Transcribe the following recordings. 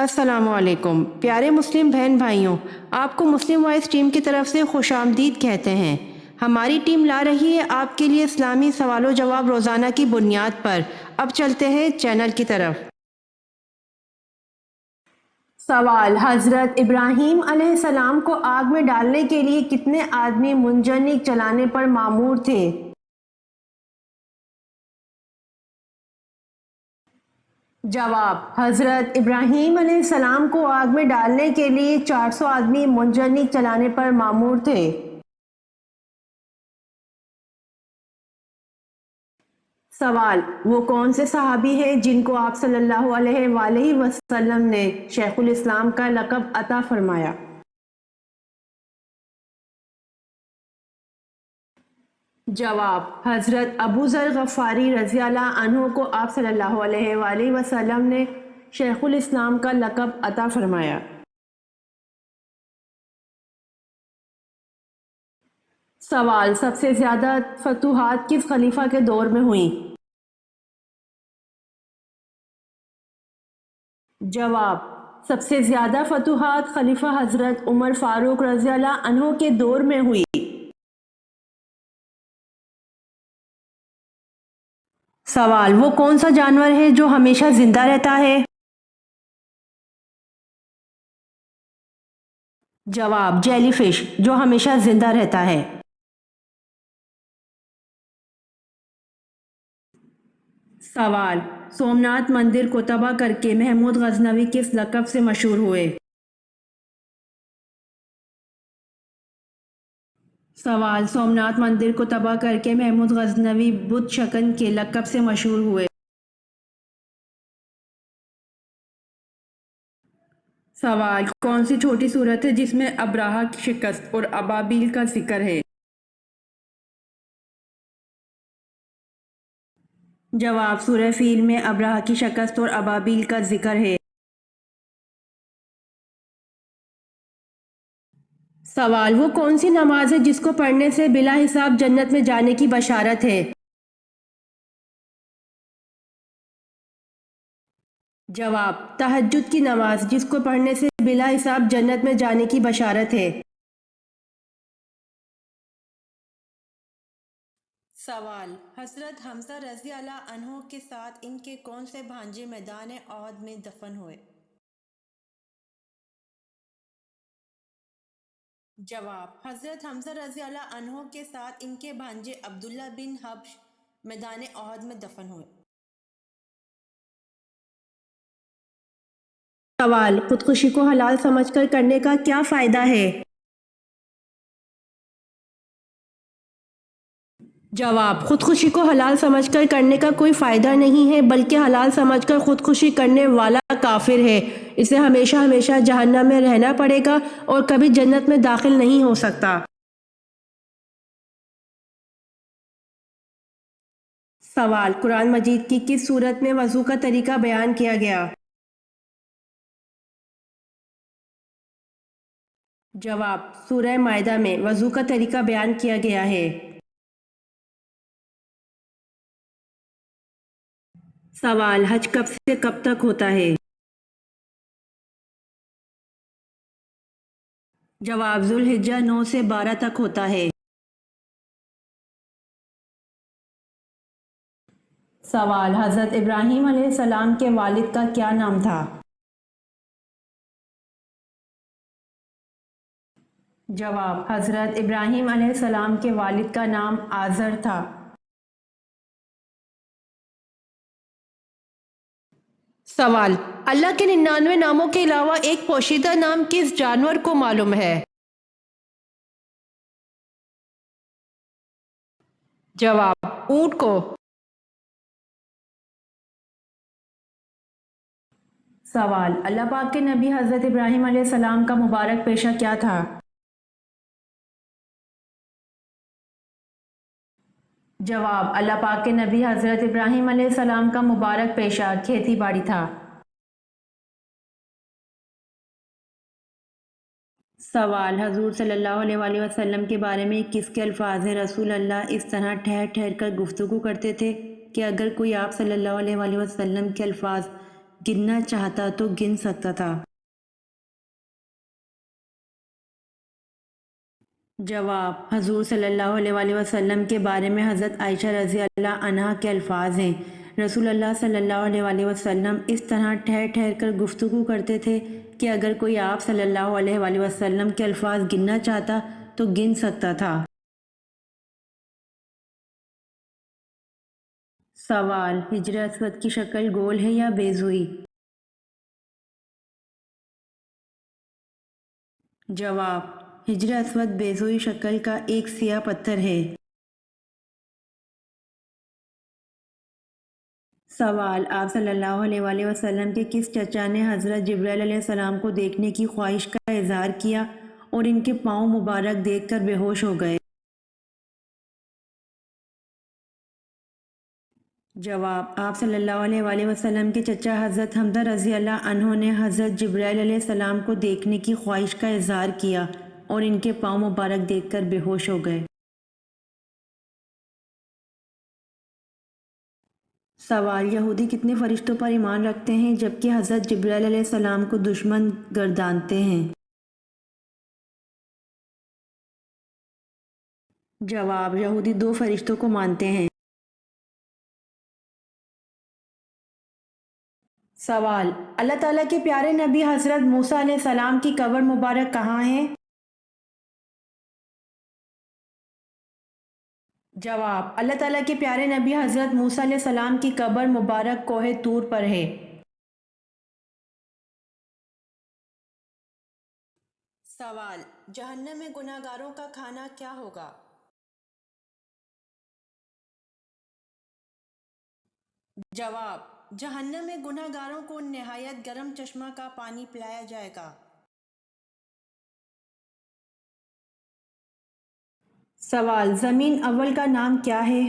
السلام علیکم پیارے مسلم بہن بھائیوں، آپ کو مسلم وائس ٹیم کی طرف سے خوش آمدید کہتے ہیں۔ ہماری ٹیم لا رہی ہے آپ کے لیے اسلامی سوال و جواب روزانہ کی بنیاد پر۔ اب چلتے ہیں چینل کی طرف۔ سوال: حضرت ابراہیم علیہ السلام کو آگ میں ڈالنے کے لیے کتنے آدمی منجنیق چلانے پر مامور تھے؟ جواب: حضرت ابراہیم علیہ السلام کو آگ میں ڈالنے کے لیے 400 آدمی منجنیق چلانے پر مامور تھے۔ سوال: وہ کون سے صحابی ہیں جن کو آپ صلی اللہ علیہ وآلہ وسلم نے شیخ الاسلام کا لقب عطا فرمایا؟ جواب: حضرت ابو ذر غفاری رضی اللہ عنہ کو آپ صلی اللہ علیہ وآلہ وسلم نے شیخ الاسلام کا لقب عطا فرمایا۔ سوال: سب سے زیادہ فتوحات کس خلیفہ کے دور میں ہوئیں؟ جواب: سب سے زیادہ فتوحات خلیفہ حضرت عمر فاروق رضی اللہ عنہ کے دور میں ہوئی۔ سوال: وہ کون سا جانور ہے جو ہمیشہ زندہ رہتا ہے؟ جواب: جیلی فش، جو ہمیشہ زندہ رہتا ہے۔ سوال: سومناتھ مندر کو تباہ کر کے محمود غزنوی کس لقب سے مشہور ہوئے؟ سوال: سومناتھ مندر کو تباہ کر کے محمود غزنوی بت شکن کے لقب سے مشہور ہوئے۔ سوال: کون سی چھوٹی سورت ہے جس میں ابرہہ کی شکست اور ابابیل کا ذکر ہے؟ جواب: سورہ فیل میں ابرہہ کی شکست اور ابابیل کا ذکر ہے۔ سوال: وہ کون سی نماز ہے جس کو پڑھنے سے بلا حساب جنت میں جانے کی بشارت ہے؟ جواب: تہجد کی نماز، جس کو پڑھنے سے بلا حساب جنت میں جانے کی بشارت ہے۔ سوال: حضرت حمزہ رضی اللہ عنہ کے ساتھ ان کے کون سے بھانجے میدان احد میں دفن ہوئے؟ جواب: حضرت حمزہ رضی اللہ عنہ کے ساتھ ان کے بھانجے عبداللہ بن حبش میدان احد میں دفن ہوئے۔ سوال: خودکشی کو حلال سمجھ کر کرنے کا کیا فائدہ ہے؟ جواب: خودکشی کو حلال سمجھ کر کرنے کا کوئی فائدہ نہیں ہے، بلکہ حلال سمجھ کر خودکشی کرنے والا کافر ہے، اسے ہمیشہ ہمیشہ جہنم میں رہنا پڑے گا اور کبھی جنت میں داخل نہیں ہو سکتا۔ سوال: قرآن مجید کی کس سورت میں وضو کا طریقہ بیان کیا گیا؟ جواب: سورہ مائدہ میں وضو کا طریقہ بیان کیا گیا ہے۔ سوال: حج کب سے کب تک ہوتا ہے؟ جواب: ذوالحجہ 9 سے 12 تک ہوتا ہے۔ سوال: حضرت ابراہیم علیہ السلام کے والد کا کیا نام تھا؟ جواب: حضرت ابراہیم علیہ السلام کے والد کا نام آزر تھا۔ سوال: اللہ کے 99 ناموں کے علاوہ ایک پوشیدہ نام کس جانور کو معلوم ہے؟ جواب: اونٹ کو۔ سوال: اللہ پاک کے نبی حضرت ابراہیم علیہ السلام کا مبارک پیشہ کیا تھا؟ جواب: اللہ پاک کے نبی حضرت ابراہیم علیہ السلام کا مبارک پیشہ کھیتی باڑی تھا۔ سوال: حضور صلی اللہ علیہ وآلہ وسلم کے بارے میں کس کے الفاظ ہیں؟ رسول اللہ اس طرح ٹھہر ٹھہر کر گفتگو کرتے تھے کہ اگر کوئی آپ صلی اللہ علیہ وآلہ وسلم کے الفاظ गिनना चाहता तो गिन सकता था। जवाब, हजूर सल्लल्लाहु अलैहि वसल्लम के बारे में हज़रत आयशा रज़ी अल्लाह अन्हा के अल्फाज हैं, रसूल अल्लाह सल्लल्लाहु अलैहि वसल्लम इस तरह ठहर ठहर कर गुफ्तगू करते थे कि अगर कोई आप सल्लल्लाहु अलैहि वसल्लम के अल्फाज गिनना चाहता तो गिन सकता था। सवाल, हिजर अस्वद की शक्ल गोल है या बेज़ुई? जवाब, हिजर अस्वद बेज़ुई शक्ल का एक सिया पत्थर है। सवाल, आप सल्लल्लाहु अलैहि वसल्लम के किस चचा ने हज़रत जिब्राइल अलैहिस्सलाम को देखने की ख्वाहिश का इजहार किया और इनके पाँव मुबारक देखकर बेहोश हो गए? जवाब, आप सल्लल्लाहु अलैहि वसल्लम के चचा हज़रत हमज़ा रज़ी अल्लाह अन्हो ने हज़रत जिब्राइल अलैहिस्सलाम को देखने की ख्वाहिश का इजहार किया और इनके पाँव मुबारक देखकर बेहोश हो गए। सवाल, यहूदी कितने फरिश्तों पर ईमान रखते हैं जबकि हज़रत जिब्राइल अलैहिस्सलाम को दुश्मन गर्दानते हैं? जवाब, यहूदी दो फरिश्तों को मानते हैं। सवाल, अल्लाह ताला के प्यारे नबी हज़रत मूसा अलैहिस्सलाम की कब्र मुबारक कहाँ है? जवाब, अल्लाह ताला के प्यारे नबी हज़रत मूसा अलैहिस्सलाम की कब्र मुबारक कोहे तूर पर है। सवाल, जहन्नम में गुनाहगारों का खाना क्या होगा? जवाब, जहन्नम में गुनाहगारों को निहायत गर्म चश्मा का पानी पिलाया जाएगा। सवाल, ज़मीन अव्वल का नाम क्या है?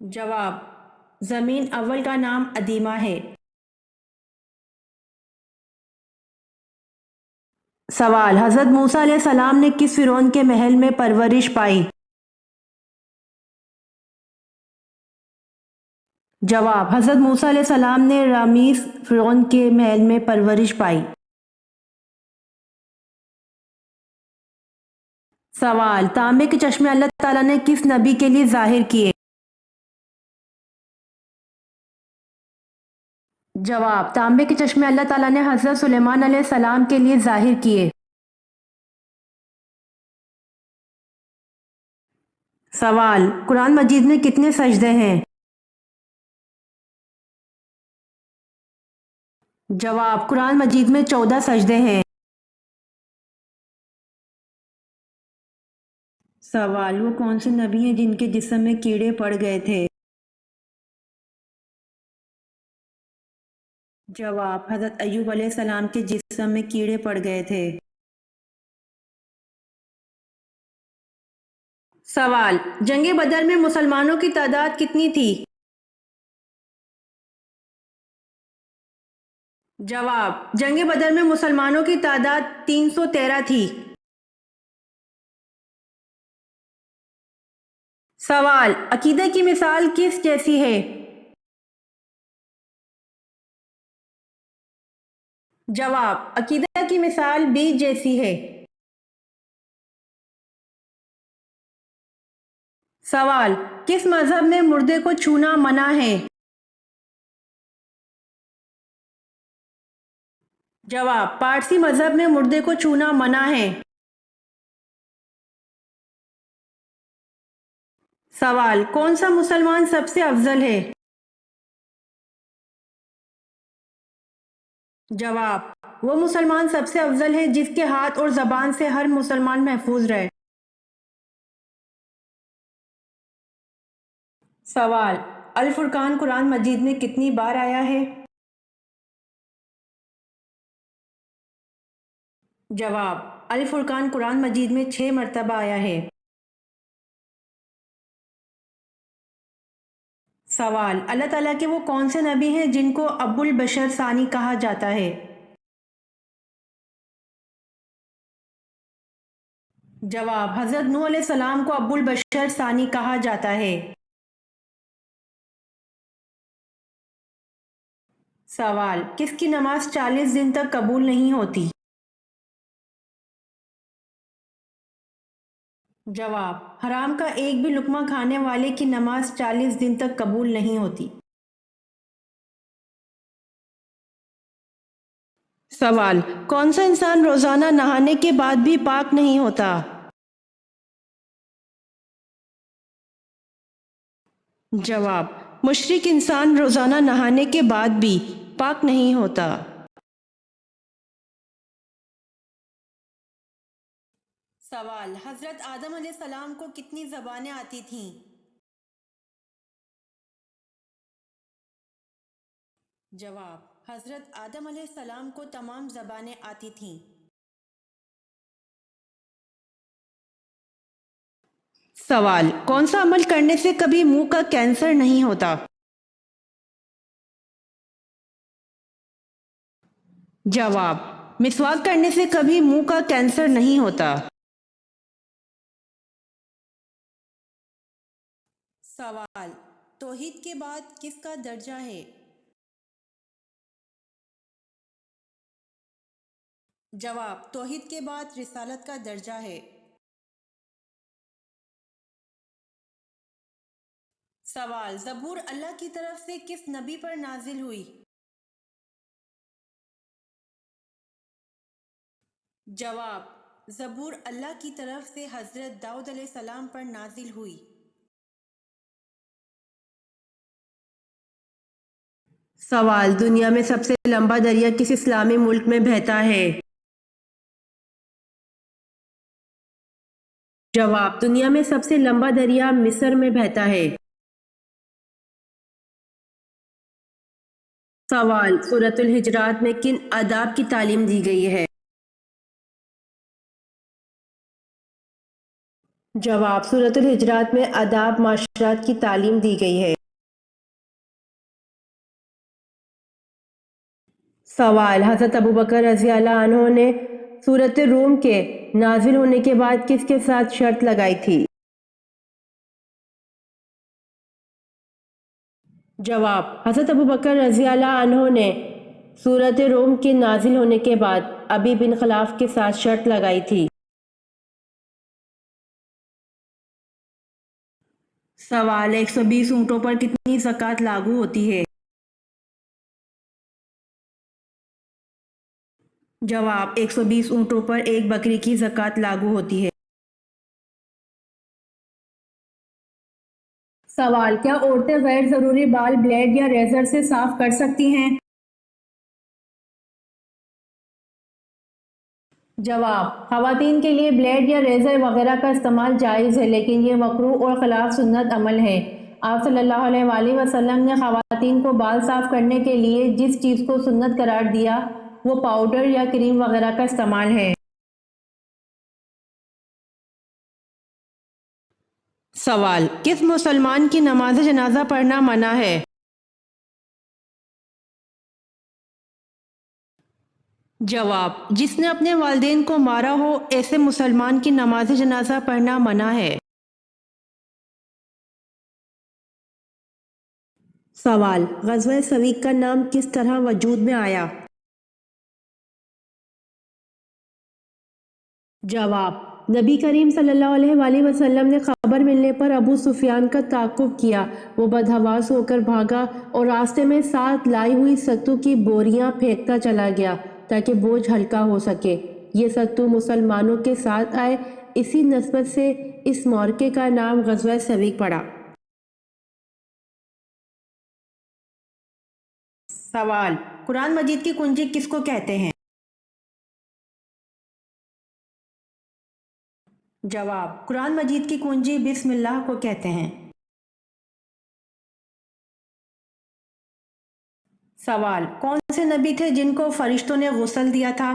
जवाब, ज़मीन अव्वल का नाम अदीमा है। सवाल, हज़रत मूसा अलैहिस्सलाम ने किस फ़िरौन के महल में परवरिश पाई? जवाब, हज़रत मूसा अलैहिस्सलाम ने रामीस फ़िरौन के महल में परवरिश पाई। सवाल, तांबे के चश्मे अल्लाह ताला ने किस नबी के लिए ज़ाहिर किए? जवाब, तांबे के चश्मे अल्लाह ताला ने हज़रत सुलेमान अलैहिस्सलाम के लिए ज़ाहिर किए। सवाल, कुरान मजीद में कितने सजदे हैं? जवाब, कुरान मजीद में 14 सजदे हैं। सवाल, वो कौन से नबी हैं जिनके जिस्म में कीड़े पड़ गए थे? जवाब, हज़रत अय्यूब अलैहिस्सलाम के जिस्म में कीड़े पड़ गए थे। सवाल, जंग बदर में मुसलमानों की तादाद कितनी थी? जवाब, जंग बदर में मुसलमानों की तादाद 313 थी। सवाल, अकीदे की मिसाल किस जैसी है? जवाब, अकीदा की मिसाल बीज जैसी है। सवाल, किस मजहब में मुर्दे को छूना मना है? जवाब, पारसी मजहब में मुर्दे को छूना मना है। सवाल, कौन सा मुसलमान सबसे अफजल है? जवाब, वो मुसलमान सबसे अफजल है जिसके हाथ और जबान से हर मुसलमान महफूज रहे। सवाल, अल फुरकान कुरान मजीद में कितनी बार आया है? जवाब, अल फुरकान कुरान मजीद में 6 मरतबा आया है। सवाल, अल्लाह ताला के वो कौन से नबी हैं जिनको अबुल बशर सानी कहा जाता है? जवाब, हज़रत नूह अलैहिस्सलाम को अबुल बशर सानी कहा जाता है। सवाल, किसकी नमाज 40 दिन तक कबूल नहीं होती? जवाब, हराम का एक भी लुक्मा खाने वाले की नमाज 40 दिन तक कबूल नहीं होती। सवाल, कौन सा इंसान रोजाना नहाने के बाद भी पाक नहीं होता? जवाब, मुशरिक इंसान रोजाना नहाने के बाद भी पाक नहीं होता। सवाल, हजरत आदम अलैहिस्सलाम को कितनी ज़बानें आती थीं? जवाब, हजरत आदम अलैहिस्सलाम को तमाम ज़बानें आती थीं। सवाल, कौन सा अमल करने से कभी मुंह का कैंसर नहीं होता? जवाब, मिसवाक करने से कभी मुंह का कैंसर नहीं होता। सवाल, तौहीद के बाद किसका दर्जा है? जवाब, तौहीद के बाद रिसालत का दर्जा है। सवाल, ज़बूर अल्लाह की तरफ से किस नबी पर नाजिल हुई? जवाब, ज़बूर अल्लाह की तरफ से हज़रत दाऊद अलैहिस्सलाम पर नाजिल हुई। सवाल, दुनिया में सबसे लंबा दरिया किस इस्लामी मुल्क में बहता है? जवाब, दुनिया में सबसे लंबा दरिया मिस्र में बहता है। सवाल, सूरतुल हिजरात में किन आदाब की तालीम दी गई है? जवाब, सूरतुल हिजरात में आदाब माशरात की तालीम दी गई है। सवाल, हज़रत अबू बकर रज़ी अल्लाह अन्हो ने सूरत रूम के नाजिल होने के बाद किसके साथ शर्त लगाई थी? जवाब, हज़रत अबू बकर रज़ी अल्लाह अन्हो ने सूरत रूम के नाजिल होने के बाद अबी बिन खलाफ के साथ शर्त लगाई थी। सवाल, 120 ऊँटों पर कितनी ज़कात लागू होती है? जवाब, 120 ऊँटों पर एक बकरी की ज़कात लागू होती है। सवाल, क्या औरतें गैर ज़रूरी बाल ब्लेड या रेजर से साफ कर सकती हैं? जवाब, ख़वातीन के लिए ब्लेड या रेज़र वगैरह का इस्तेमाल जायज़ है, लेकिन ये मकरूह और ख़िलाफ़ सुन्नत अमल है। आप सल्लल्लाहु अलैहि वसल्लम ने ख़वातीन को बाल साफ़ करने के लिए जिस चीज़ को सुन्नत करार दिया वो पाउडर या क्रीम वगैरह का इस्तेमाल है। सवाल, किस मुसलमान की नमाज जनाजा पढ़ना मना है? जवाब, जिसने अपने वालिदैन को मारा हो ऐसे मुसलमान की नमाज जनाजा पढ़ना मना है। सवाल, ग़ज़वा सवीक का नाम किस तरह वजूद में आया? जवाब, नबी करीम सल्लल्लाहु अलैहि वसल्लम ने खबर मिलने पर अबू सुफियान का ताक़ुब किया। वो बदहवास होकर भागा और रास्ते में साथ लाई हुई सत्तू की बोरियां फेंकता चला गया ताकि बोझ हल्का हो सके। ये सत्तू मुसलमानों के साथ आए, इसी नस्बत से इस मौक़े का नाम ग़ज़वा सवीक पड़ा। सवाल, कुरान मजीद की कुंजी किसको कहते हैं? जवाब, कुरान मजीद की कुंजी बिस्मिल्लाह को कहते हैं। सवाल, कौन से नबी थे जिनको फरिश्तों ने गुस्ल दिया था?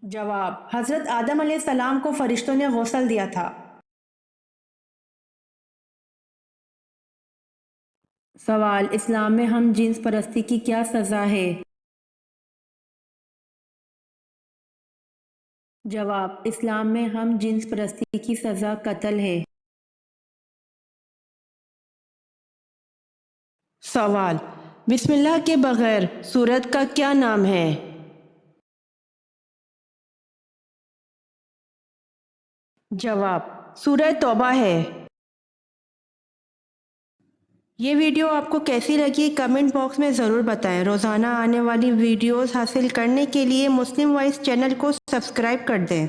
जवाब, हजरत आदम अलैहिस्सलाम को फरिश्तों ने गुस्ल दिया था। सवाल, इस्लाम में हम जिन्स परस्ती की क्या सज़ा है? जवाब, इस्लाम में हम जिन्स परस्ती की सज़ा कत्ल है। سوال: بسم اللہ کے بغیر سورت کا کیا نام ہے؟ جواب: سورہ توبہ ہے۔ یہ ویڈیو آپ کو کیسی لگی کمنٹ باکس میں ضرور بتائیں۔ روزانہ آنے والی ویڈیوز حاصل کرنے کے لیے مسلم وائس چینل کو سبسکرائب کر دیں۔